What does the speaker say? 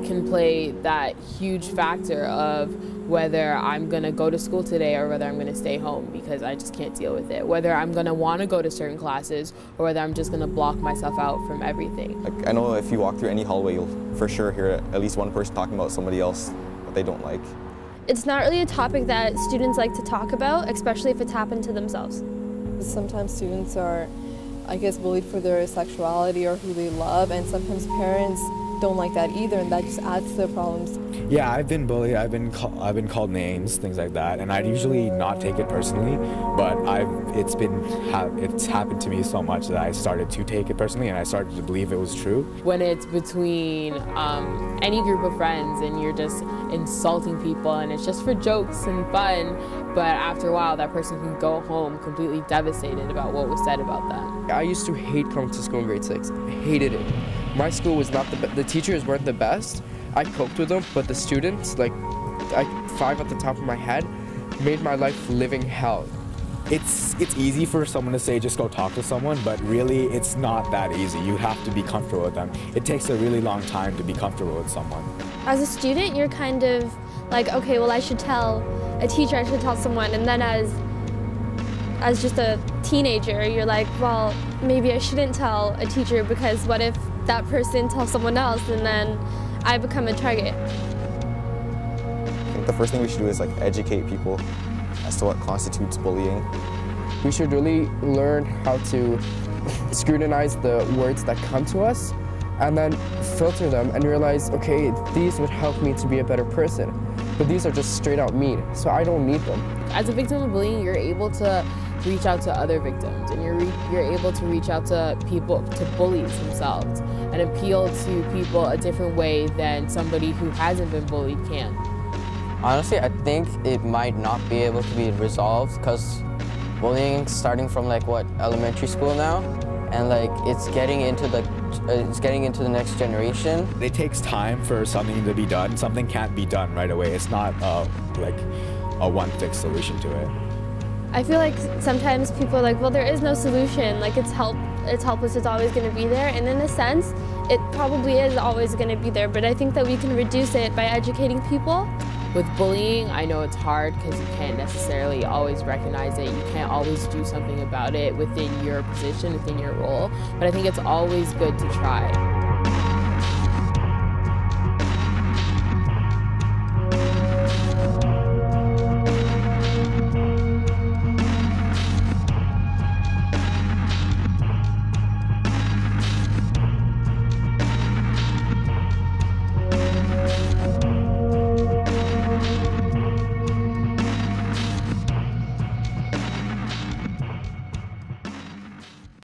bullying can play that huge factor of whether I'm going to go to school today or whether I'm going to stay home because I just can't deal with it. Whether I'm going to want to go to certain classes or whether I'm just going to block myself out from everything. Like, I know if you walk through any hallway, you'll for sure hear at least one person talking about somebody else what they don't like. It's not really a topic that students like to talk about, especially if it's happened to themselves. Sometimes students are, I guess, bullied for their sexuality or who they love, and sometimes parents don't like that either, and that just adds to the problems. Yeah, I've been bullied. I've been called names, things like that, and I'd usually not take it personally, but it's happened to me so much that I started to take it personally, and I started to believe it was true. When it's between any group of friends and you're just insulting people and it's just for jokes and fun, but after a while that person can go home completely devastated about what was said about them. I used to hate coming to school in grade 6. I hated it. My school was not the teachers weren't the best. I coped with them, but the students, like 5 at the top of my head, made my life living hell. It's easy for someone to say just go talk to someone, but really it's not that easy. You have to be comfortable with them. It takes a really long time to be comfortable with someone. As a student, you're kind of like, okay, well, I should tell a teacher, I should tell someone, and then as just a teenager, you're like, well, maybe I shouldn't tell a teacher because what if that person tells someone else and then I become a target? I think the first thing we should do is educate people as to what constitutes bullying. We should really learn how to scrutinize the words that come to us and then filter them and realize, okay, these would help me to be a better person, but these are just straight out mean, so I don't need them. As a victim of bullying, you're able to reach out to other victims, and you're able to reach out to people, to bullies themselves, and appeal to people a different way than somebody who hasn't been bullied can. Honestly, I think it might not be able to be resolved because bullying starting from elementary school now, and it's getting into the next generation. It takes time for something to be done. Something can't be done right away. It's not a one-fix solution to it. I feel like sometimes people are like, well, there is no solution. It's helpless, it's always going to be there. And in a sense, it probably is always going to be there. But I think that we can reduce it by educating people. With bullying, I know it's hard because you can't necessarily always recognize it. You can't always do something about it within your position, within your role. But I think it's always good to try.